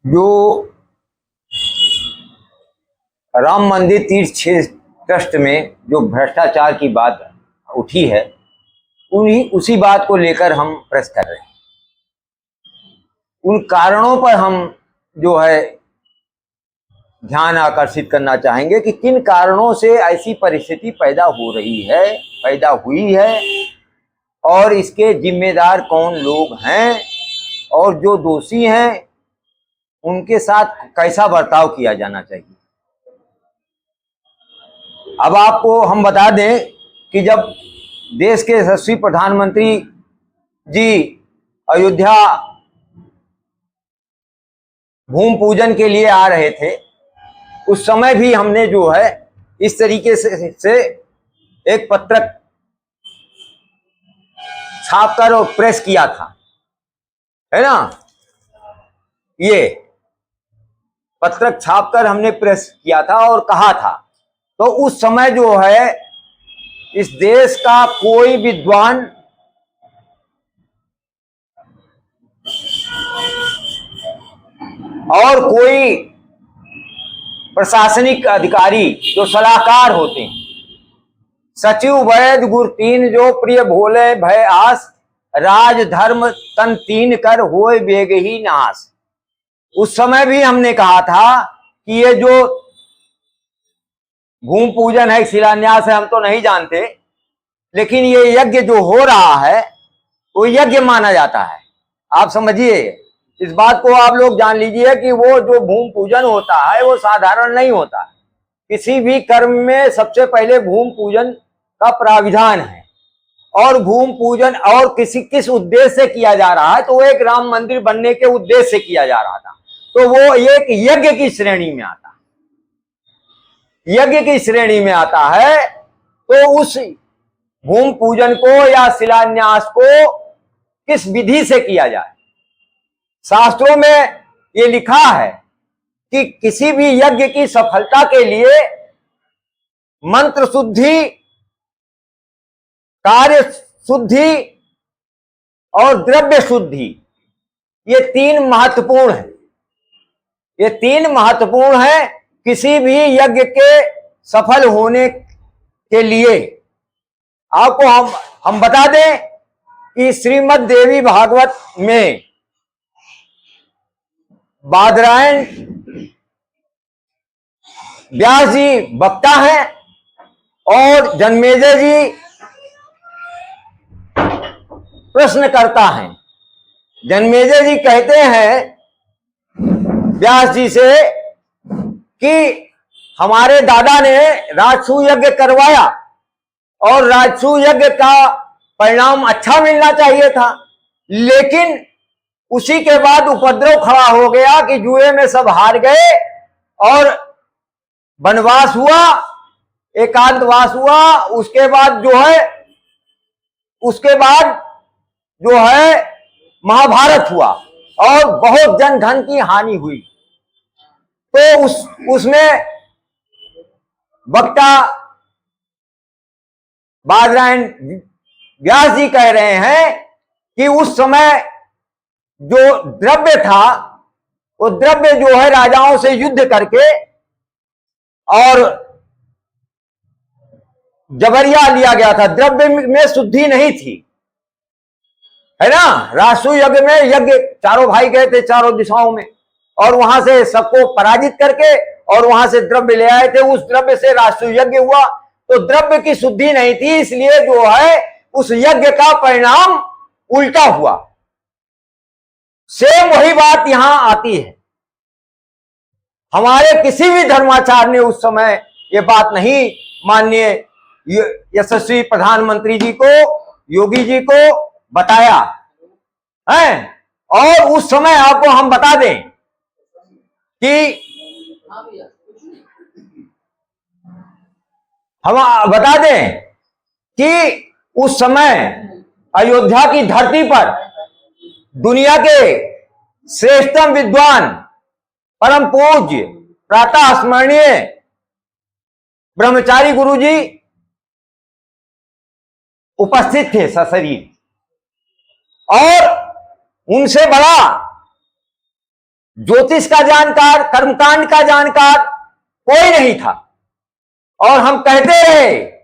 जो राम मंदिर तीर्थ ट्रस्ट में जो भ्रष्टाचार की बात उठी है, उसी बात को लेकर हम प्रेस कर रहे हैं। उन कारणों पर हम जो है ध्यान आकर्षित करना चाहेंगे कि किन कारणों से ऐसी परिस्थिति पैदा हुई है और इसके जिम्मेदार कौन लोग हैं और जो दोषी हैं उनके साथ कैसा बर्ताव किया जाना चाहिए। अब आपको हम बता दें कि जब देश के यशस्वी प्रधानमंत्री जी अयोध्या भूमि पूजन के लिए आ रहे थे, उस समय भी हमने जो है इस तरीके से एक पत्रक छापकर और प्रेस किया था, है ना। ये पत्रक छापकर हमने प्रेस किया था और कहा था, तो उस समय जो है इस देश का कोई विद्वान और कोई प्रशासनिक अधिकारी जो सलाहकार होते हैं, सचिव वैद गुर तीन जो प्रिय भोले भय आस, राज धर्म तन तीन कर होए बेग ही नाश। उस समय भी हमने कहा था कि ये जो भूमि पूजन है, शिलान्यास है, हम तो नहीं जानते, लेकिन ये यज्ञ जो हो रहा है वो यज्ञ माना जाता है। आप समझिए, इस बात को आप लोग जान लीजिए कि वो जो भूमि पूजन होता है वो साधारण नहीं होता। किसी भी कर्म में सबसे पहले भूमि पूजन का प्राविधान है, और भूमि पूजन और किस उद्देश्य से किया जा रहा है, तो वो एक राम मंदिर बनने के उद्देश्य से किया जा रहा था, तो वो एक यज्ञ की श्रेणी में आता है। यज्ञ की श्रेणी में आता है, तो उस भूमि पूजन को या शिलान्यास को किस विधि से किया जाए। शास्त्रों में ये लिखा है कि किसी भी यज्ञ की सफलता के लिए मंत्र शुद्धि, कार्य शुद्धि और द्रव्य शुद्धि, ये तीन महत्वपूर्ण है। ये तीन महत्वपूर्ण है किसी भी यज्ञ के सफल होने के लिए। आपको हम बता दें कि श्रीमद् देवी भागवत में बादरायण व्यास जी वक्ता हैं और जन्मेजय जी प्रश्न करता है। जन्मेजय जी कहते हैं व्यास जी से कि हमारे दादा ने राजसूय यज्ञ करवाया और राजसूय यज्ञ का परिणाम अच्छा मिलना चाहिए था, लेकिन उसी के बाद उपद्रव खड़ा हो गया कि जुए में सब हार गए और वनवास हुआ, एकांतवास हुआ। उसके बाद जो है महाभारत हुआ और बहुत जन धन की हानि हुई। तो उसमें वक्ता बादरायण व्यास जी कह रहे हैं कि उस समय जो द्रव्य था, वो द्रव्य जो है राजाओं से युद्ध करके और जबरिया लिया गया था। द्रव्य में शुद्धि नहीं थी, है ना। राजसूय यज्ञ में यज्ञ चारों भाई गए थे चारों दिशाओं में, और वहां से सबको पराजित करके और वहां से द्रव्य ले आए थे। उस द्रव्य से राजसूय यज्ञ हुआ, तो द्रव्य की शुद्धि नहीं थी, इसलिए जो है उस यज्ञ का परिणाम उल्टा हुआ। सेम वही बात यहां आती है। हमारे किसी भी धर्माचार्य ने उस समय ये बात नहीं, माननीय यशस्वी प्रधानमंत्री जी को, योगी जी को बताया है। और उस समय आपको हम बता दें कि उस समय अयोध्या की धरती पर दुनिया के श्रेष्ठतम विद्वान, परम पूज्य, प्रातः स्मरणीय ब्रह्मचारी गुरुजी उपस्थित थे सशरीर, और उनसे बड़ा ज्योतिष का जानकार, कर्मकांड का जानकार कोई नहीं था। और हम कहते रहे